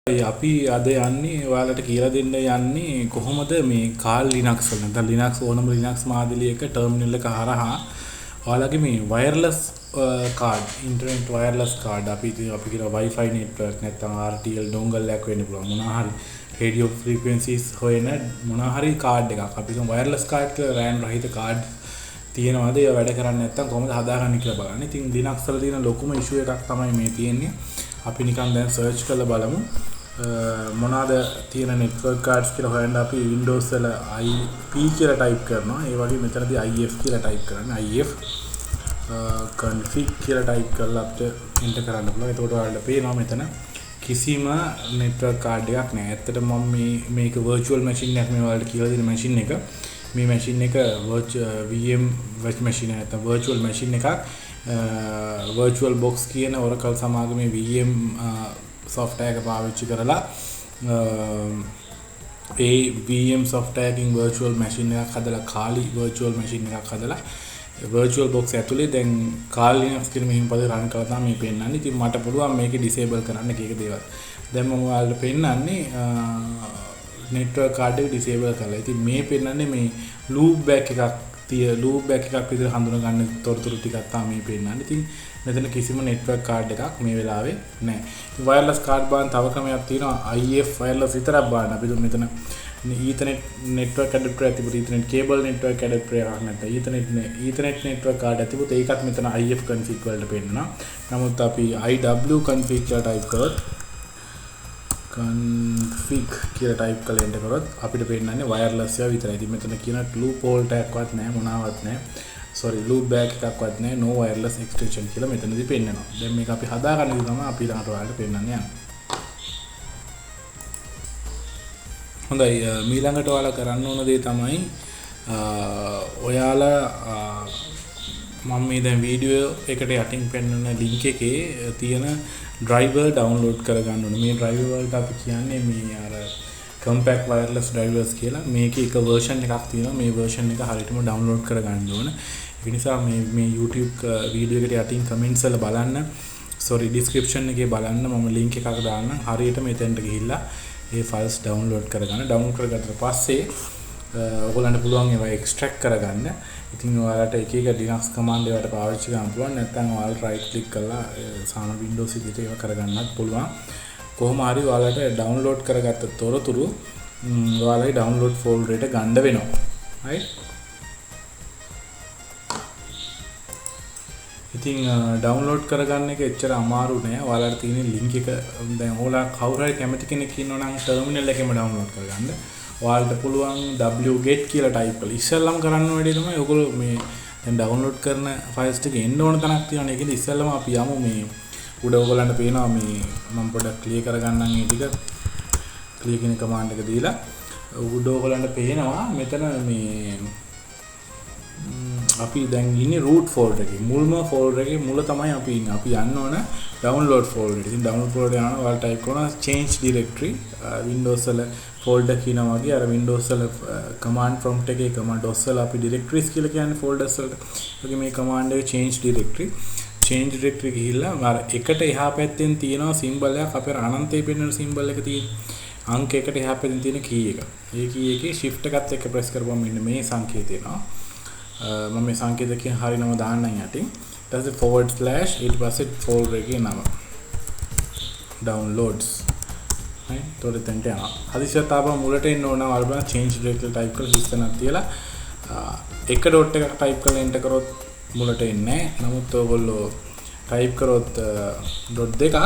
අපි අද යන්නේ ඔයාලට කියලා දෙන්න යන්නේ කොහොමද මේ කාල් ලිනක්ස් වල නැත්නම් ලිනක්ස් ඕනම ලිනක්ස් මාදිලියක ටර්මිනල් එක හරහා ඔයාලගේ මේ wireless card internet wireless card අපි කියන Wi-Fi network නැත්නම් RTL dongle එකක් වෙන්න පුළුවන් මොනවා හරි රේඩියෝ ෆ්‍රීකවෙන්සිස් හොයන මොනවා හරි කාඩ් එකක් අපි කියන වයර්ලස් කාඩ් කියලා RAM රහිත කාඩ් තියෙනවාද ඒවා වැඩ කරන්නේ නැත්නම් කොහොමද හදාගන්නේ කියලා බලන්න. ඉතින් ලිනක්ස් වල තියෙන ලොකුම ඉෂුව එකක් තමයි මේ තියෙන්නේ. අපි නිකන් දැන් සර්ච් කරලා බලමු. මොනවාද තියෙන network cards කියලා හොයන්න අපි Windows වල IP කියලා type කරනවා. ඒ වගේ මෙතනදී IF කියලා type කරන්න. IF config කියලා type කරලා අපිට enter කරන්න පුළුවන්. එතකොට ඔයාලට පේනවා මෙතන කිසිම network card එකක් නැහැ. ඇත්තටම මම මේක virtual machine එකක් මේ ඔයාලට කියලා දෙන machine එක. මේ machine එක VM machine එක නැත්නම් virtual machine එකක්. virtual box කියන Oracle සමාගමේ VM software එක පාවිච්චි කරලා ඒ VM software එකකින් virtual machine එකක් හදලා කාලි virtual machine එකක් හදලා virtual box ඇතුලේ දැන් කාල් Linux කියන මෙහිම පදේ run කරලා තමයි මේ පෙන්නන්නේ. ඉතින් මට පුළුවන් මේක disable කරන්න කීක දේවල්. දැන් මම ඔයාලට පෙන්නන්නේ network card එක disable කරලා. ඉතින් මේ පෙන්නන්නේ මේ loop back එකක් විදිහට හඳුනා ගන්න තොරතුරු ටිකක් තමයි පෙන්නන්නේ. ඉතින් මෙතන කිසිම network card එකක් මේ වෙලාවේ නැහැ. ඉතින් wireless card බලන්න තව ක්‍රමයක් තියෙනවා. IF wireless විතරක් බලන්න. අපි මෙතන Ethernet network adapter ඇතිපුත Ethernet cable network adapter එකක් නැත්නම් Ethernet network card ඇතිපුත ඒකත් මෙතන IF config වලට පෙන්නනවා. නමුත් අපි IW config කියලා type කරොත් config කියලා type කරලා enter කරොත් අපිට පෙන්නන්නේ wireless එක විතරයි. ඉතින් මෙතන කියන loop halt එකක්වත් නැහැ මොනවත් නැහැ. sorry loop back එකක්වත් නැහැ no wireless extension කියලා මෙතනදී පෙන්නනවා. දැන් මේක අපි හදාගන්න ඉතින් තමයි අපි ඊළඟට ඔයාලට පෙන්නන්න යන්නේ. හොඳයි ඊළඟට ඔයාලා කරන්න ඕන දේ තමයි ඔයාලා මම මේ දැන් වීඩියෝ එකට යටින් පෙන්වන link එකේ තියෙන driver download කරගන්න ඕනේ. මේ driver වලට අපි කියන්නේ මේ අර compact wireless drivers කියලා. මේකේ එක version එකක් තියෙනවා. මේ version එක හරියටම download කරගන්න ඕනේ. ඒ නිසා මේ YouTube වීඩියෝ එකට යටින් comments වල බලන්න. sorry description එකේ බලන්න මම link එකක් දාන්නම්. හරියට මෙතෙන්ට ගිහිල්ලා ඒ files download කරගන්න. download කරගත්තට පස්සේ ඔයගොල්ලන්ට පුළුවන් ඒවා extract කරගන්න. ඉතින් ඔයාලට එක එක Linux command ඒවට පාවිච්චි කරන්න පුළුවන්. නැත්නම් ඔයාලා right click කරලා සාම Windows එකේ ඒවා කරගන්නත් පුළුවන්. කොහොම හරි ඔයාලට download කරගත්ත තොරතුරු ඔයාලගේ download folder එකට ගන්න වෙනවා. right? ඉතින් download කරගන්න එක එච්චර අමාරු නෑ. ඔයාලට තියෙන link එක දැන් ඔයාලා කවුරු හරි කැමති කෙනෙක් ඉන්නවා නම් terminal එකෙම download කරගන්න. ඔයාලට පුළුවන් wget කියලා type කරලා ඉස්සෙල්ලම කරන්න වෙන්නේ තමයි ඔයගොල්ලෝ මේ දැන් download කරන files ටික එන්න ඕන තැනක් තියෙනවා. ඒකෙදි ඉස්සෙල්ලම අපි යමු මේ උඩ ඔයගොල්ලන්ට පේනවා මේ මම පොඩ්ඩක් clear කරගන්නම් මේ ටික clear කියන command එක දීලා උඩ ඔයගොල්ලන්ට පේනවා මෙතන මේ අපි දැන් ඉන්නේ root folder එකේ මුල්ම folder එකේ මුල තමයි අපි ඉන්නේ. අපි යන්න ඕන download folder එකට. ඉතින් download folder යනවා ඔයාලා type කරනවා change directory Windows වල folder කියනවා වගේ අර Windows වල command prompt එකේ command DOS වල අපි directories කියලා කියන්නේ folders වලට. ඒකේ මේ command එක change directory ගිහිල්ලා අර එකට එහා පැත්තෙන් තියෙනවා symbol එකක් අපේ අනන්තයේ පෙන්වන symbol එක තියෙන අංක එකට එහා පැත්තෙන් තියෙන key එක. ඒ key එකේ shift එකත් එක්ක press කරපුවම මෙන්න මේ සංකේතය එනවා. මම මේ සංකේතකයෙන් හරි නම දාන්නම් යටින්. ඊට පස්සේ / ඊට පස්සේ folder එකේ නම downloads. right? තොරේ තෙන්ට යනවා. හදිසියට ආපහු මුලට එන්න ඕන නම් වලබන change directory type කරලා හිස්සනක් තියලා එක dot එකක් type කරලා enter කරොත් මුලට එන්නේ නැහැ. නමුත් ඔයගොල්ලෝ type කරොත් dot දෙකක්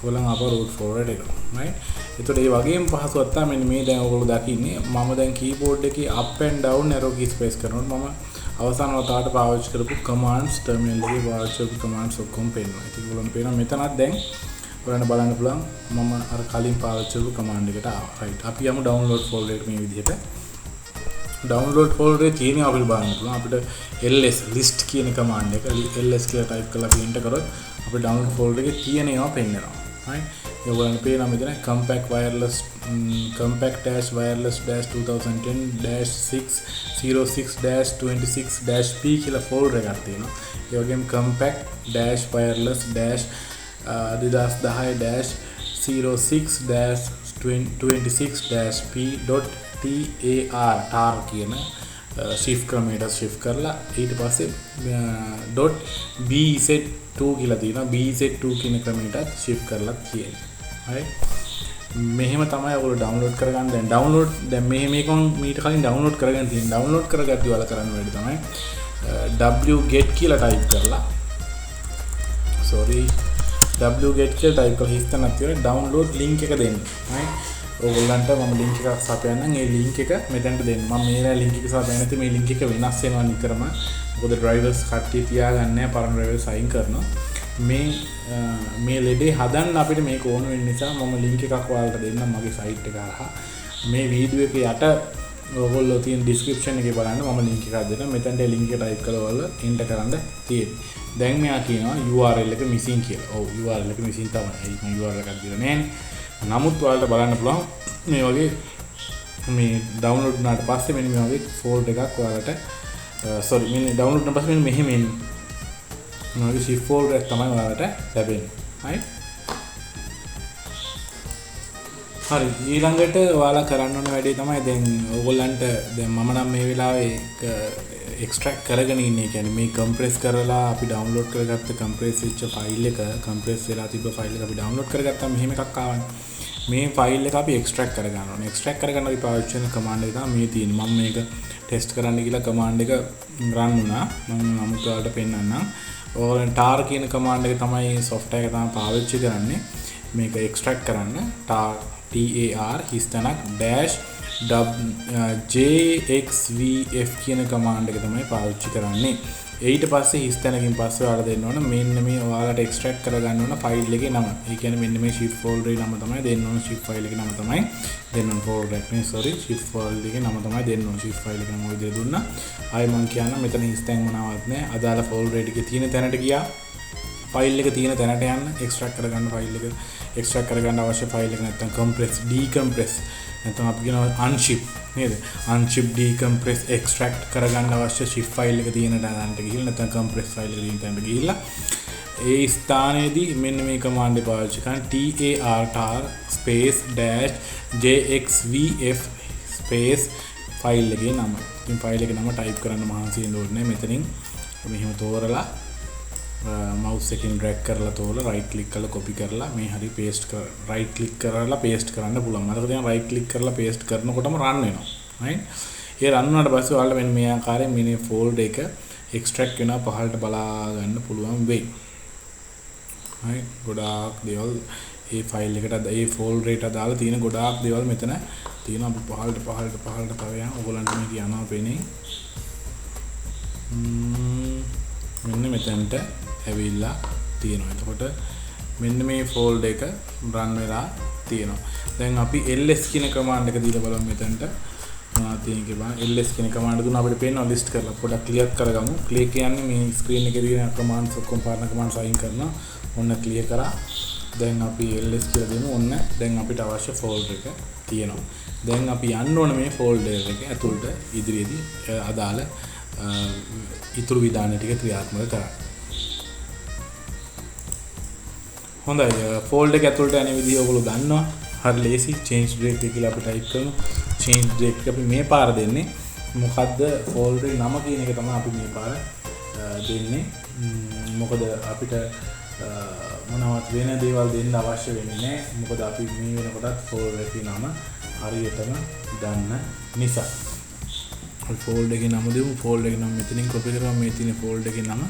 ඔයගොල්ලන් ආපහු root folder එකට. right? ඒතකොට ඒ වගේම පහසුවක් තමයි මෙන්න මේ දැන් ඔයගොල්ලෝ දකින්නේ. මම දැන් keyboard එකේ up and down arrow keys press කරනකොට මම අවසාන වතාවට පාවිච්චි කරපු commands terminal එකේ පාවිච්චි කරපු commands ඔක්කොම පේනවා. ඉතින් ඔයගොල්ලන්ට පේනවා මෙතනත් දැන් ඔයාලට බලන්න පුළුවන් මම අර කලින් පාවිච්චි කරපු command එකට ආවා. right. අපි යමු download folder එකට මේ විදිහට. download folder එකේ තියෙන අපිට බලන්න පුළුවන් අපිට ls list කියන command එක ls කියලා type කරලා අපි enter කරොත් අපේ download folder එකේ තියෙන ඒවා පෙන්නනවා. right. ඔයගොල්ලන්ට පේනවා මෙතන compact wireless 2010-606-26-p කියලා folder එකක් තියෙනවා. ඒ වගේම compact-wireless- 2010 06-26-p.tar tar කියන shift ක්‍රමයට shift කරලා ඊට පස්සේ .bz2 කියලා තියෙනවා bz2 කියන ක්‍රමයටත් shift කරලා තියෙනවා. හරි. මෙහෙම තමයි ඔයගොල්ලෝ ඩවුන්ලෝඩ් කරගන්න. දැන් මේක මීට කලින් ඩවුන්ලෝඩ් කරගෙන තියෙන. ඩවුන්ලෝඩ් කරගත්තී ඔයාලා කරන්න වැඩි තමයි wget කියලා ටයිප් කරලා wget කියලා ටයිප් කරලා හිස්තනක් තියෙන ඩවුන්ලෝඩ් ලින්ක් එක දෙන්න. හරි. ඔයගොල්ලන්ට මම ලින්ක් එකක් සපයන්නම්. ඒ ලින්ක් එක මෙතනට දෙන්න. මම මේ ලින්ක් එක සපයන්නේ නැති මේ ලින්ක් එක වෙනස් වෙනවා නිතරම. මොකද ඩ්‍රයිවර්ස් කට්ටිය තියාගන්නේ නැහැ. පරණ ඩ්‍රයිවර්ස් අයින් කරනවා. මේ ලෙඩේ හදන්න අපිට මේක ඕන වෙන නිසා මම ලින්ක් එකක් ඔයාලට දෙන්නම් මගේ සයිට් එක හරහා. මේ වීඩියෝ එකේ යට ඔයගොල්ලෝ තියෙන ඩිස්ක්‍රිප්ෂන් එකේ බලන්න මම ලින්ක් එකක් දෙන්නම්. මෙතනට ලින්ක් එක ටයිප් කරලා ඔයාලා එන්ටර් කරන්න තියෙන්නේ. දැන් මෙයා කියනවා URL එක මිසින් කියලා. ඔව් URL එක මිසින් තමයි. ඒක මම URL එකක් දීලා නැහැ. නමුත් ඔයාලට බලන්න පුළුවන් මේ වගේ මේ ඩවුන්ලෝඩ් වුණාට පස්සේ මෙන්න මේ වගේ ෆෝල්ඩර් එකක් ඔයාලට මෙන්න ඩවුන්ලෝඩ් වුණාට පස්සේ මෙන්න මෙහෙම එන්නේ. මේ වගේ shift folder එකක් තමයි ඔයාලට ලැබෙන්නේ. හරි. හරි. ඊළඟට ඔයාලා කරන්න ඕන වැඩේ තමයි දැන් ඕගොල්ලන්ට දැන් මම නම් මේ වෙලාවේ එක්ස්ට්‍රැක්ට් කරගෙන ඉන්නේ. කියන්නේ මේ කම්ප්‍රෙස් කරලා අපි ඩවුන්ලෝඩ් කරගත්ත කම්ප්‍රෙස් වෙච්ච ෆයිල් එක කම්ප්‍රෙස් වෙලා තිබ්බ ෆයිල් එක අපි ඩවුන්ලෝඩ් කරගත්තාම මෙහෙම එකක් ආවනේ. මේ ෆයිල් එක අපි එක්ස්ට්‍රැක්ට් කරගන්න ඕනේ. එක්ස්ට්‍රැක්ට් කරගන්න අපි පාවිච්චි කරන කමාන්ඩ් එක තමයි මේ තියෙන්නේ. මම මේක ටෙස්ට් කරන්න කියලා කමාන්ඩ් එක රන් වුණා. මම නමුත් ඔයාලට පෙන්නන්නම්. ඔයාලට tar කියන කමාන්ඩ් එක තමයි software එක තමයි පාවිච්චි කරන්නේ. මේක එක්ස්ට්‍රැක්ට් කරන්න tar හිස්තනක් -jxvf කියන කමාන්ඩ් එක තමයි පාවිච්චි කරන්නේ. ඊට පස්සේ හිස්තැනකින් පස්සේ ඔයාලා දෙන්න ඕන මෙන්න මේ ඔයාලට එක්ස්ට්‍රැක්ට් කරගන්න ඕන ෆයිල් එකේ නම. ඒ කියන්නේ මෙන්න මේ shift folder එකේ නම තමයි දෙන්න ඕන. shift file එකේ නම තමයි දෙන්න ඕන. folder එකේ shift file එකේ නම තමයි දෙන්න ඕන. shift file එකේ නම ඔය විදිහට දුන්නා. ආයෙ මම කියන්න මෙතන හිස්තැන් මොනවත් නැහැ. අදාළ folder එකේ තියෙන තැනට ගියා. ෆයිල් එක තියෙන තැනට යන්න එක්ස්ට්‍රැක්ට් කරගන්න ෆයිල් එක එක්ස්ට්‍රැක්ට් කරගන්න අවශ්‍ය ෆයිල් එක නැත්නම් compress decompress නැත්නම් අපි කියනවා unzip නේද unzip decompress extract කරගන්න අවශ්‍ය zip file එක තියෙන තැනට ගිහිල්ලා නැත්නම් compress file එක තියෙන තැනට ගිහිල්ලා ඒ ස්ථානයේදී මෙන්න මේ කමාන්ඩ් එක පාවිච්චි කරන්න tar space -jxvf space file එකේ නම. ඉතින් ෆයිල් එකේ නම ටයිප් කරන්න මහන්සි වෙන්න ඕනේ නැහැ. මෙතනින් මෙහෙම තෝරලා mouse එකෙන් drag කරලා තෝරලා right click කරලා copy කරලා මේ හරි paste කර right click කරලා paste කරන්න පුළුවන්. මතක තියාගන්න right click කරලා paste කරනකොටම run වෙනවා. right? ඒ run වුණාට පස්සේ ඔයාලට මෙන්න මේ ආකාරයෙන් මේ folder එක extract වෙනවා පහළට බලා ගන්න පුළුවන් වෙයි. right? ගොඩාක් දේවල් මේ file එකට ඒ folder එකට දාලා තියෙන ගොඩාක් දේවල් මෙතන තියෙනවා. අපි පහළට තව යනවා. ඔයගොල්ලන්ට මේක යනවා පේන්නේ. මෙන්න මෙතනට ඇවිල්ලා තියෙනවා. එතකොට මෙන්න මේ ෆෝල්ඩර් එක රන් වෙලා තියෙනවා. දැන් අපි ls කියන කමාන්ඩ් එක දීලා බලමු මෙතනට. මොනවද තියෙන්නේ කියලා. ls කියන කමාන්ඩ් දුන්නා අපිට පේනවා ලිස්ට් කරලා. පොඩ්ඩක් ක්ලියර් කරගමු. ක්ලියර් කියන්නේ මේ ස්ක්‍රීන් එකේ තියෙන කමාන්ඩ්ස් ඔක්කොම පාරන කමාන්ඩ්ස් අයින් කරනවා. ඔන්න ක්ලියර් කරා. දැන් අපි ls කියලා දෙමු. ඔන්න දැන් අපිට අවශ්‍ය ෆෝල්ඩර් එක තියෙනවා. දැන් අපි යන්න ඕන මේ ෆෝල්ඩර් එක ඇතුළට ඉදිරියේදී අදාළ ඉතුරු විධාන ටික ක්‍රියාත්මක කරන්න. හොඳයි ෆෝල්ඩර් එක ඇතුළට යන විදිහ ඔයගොල්ලෝ දන්නවා. හරි ලේසි change directory කියලා අපි ටයිප් කරමු. change directory අපි මේ පාර දෙන්නේ මොකද්ද ෆෝල්ඩර් නම කියන එක තමයි අපි මේ පාර දෙන්නේ. මොකද අපිට මොනවත් වෙන දේවල් දෙන්න අවශ්‍ය වෙන්නේ නැහැ. මොකද අපි මේ වෙනකොටත් ෆෝල්ඩර් එකේ නම හරියටම දන්න නිසා. ෆෝල්ඩර් එකේ නම දෙමු. ෆෝල්ඩර් එකේ නම මෙතනින් කොපි කරලා මේ තියෙන ෆෝල්ඩර් එකේ නම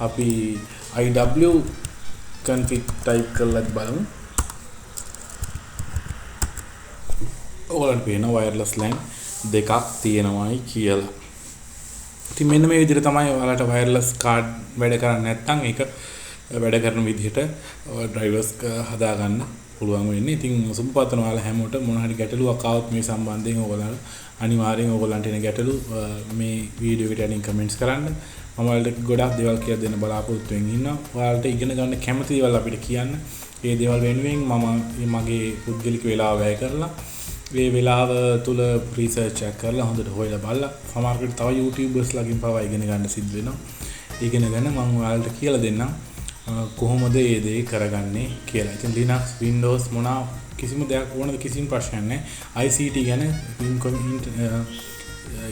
අපි IW config type කරලා බලමු. ඔයාලට පේන wireless LAN දෙකක් තියෙනවායි කියලා. ඉතින් මෙන්න මේ විදිහට තමයි ඔයාලට wireless card වැඩ කරන්නේ නැත්නම් ඒක වැඩ කරන විදිහට drivers හදාගන්න පුළුවන් වෙන්නේ. ඉතින් සුබපතන ඔයාලා හැමෝටම මොන හරි ගැටලුවක් ආවොත් මේ සම්බන්ධයෙන් ඔයාලා අනිවාර්යෙන් ඔයගොල්ලන්ට එන ගැටලු මේ වීඩියෝ එකට යටින් කමෙන්ට්ස් කරන්න. මම ඔයාලට ගොඩක් දේවල් කියලා දෙන්න බලාපොරොත්තු වෙමින් ඉන්නවා. ඔයාලට ඉගෙන ගන්න කැමති දේවල් අපිට කියන්න. මේ දේවල් වෙනුවෙන් මම මගේ පුද්ගලික වෙලාව වැය කරලා මේ වෙලාව තුල රිසර්ච් එකක් කරලා හොඳට හොයලා බලලා සමහරවිට තව YouTubers ලාගෙන් පවා ඉගෙන ගන්න සිද්ධ වෙනවා. ඉගෙනගෙන මම ඔයාලට කියලා දෙන්නම් කොහොමද මේ දේ කරගන්නේ කියලා. ඉතින් Linux, Windows මොනවා කිසිම දෙයක් ඕනද කිසිම ප්‍රශ්නයක් නැහැ. ICT ගැන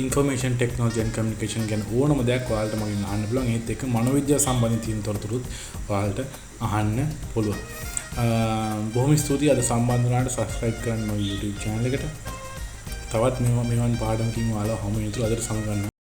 information technology and communication ගැන ඕනම දෙයක් ඔයාලට මගෙන් අහන්න පුළුවන්. ඒත් එක්ක මනෝවිද්‍යාව සම්බන්ධ තියෙන තොරතුරුත් ඔයාලට අහන්න පුළුවන්. බොහොම ස්තුතියි අද සම්බන්ධ වුණාට subscribe කරන්න මගේ YouTube channel එකට. තවත් මෙවන් පාඩමකින් ඔයාලා හමු වෙනතුරු අදට සමගන්න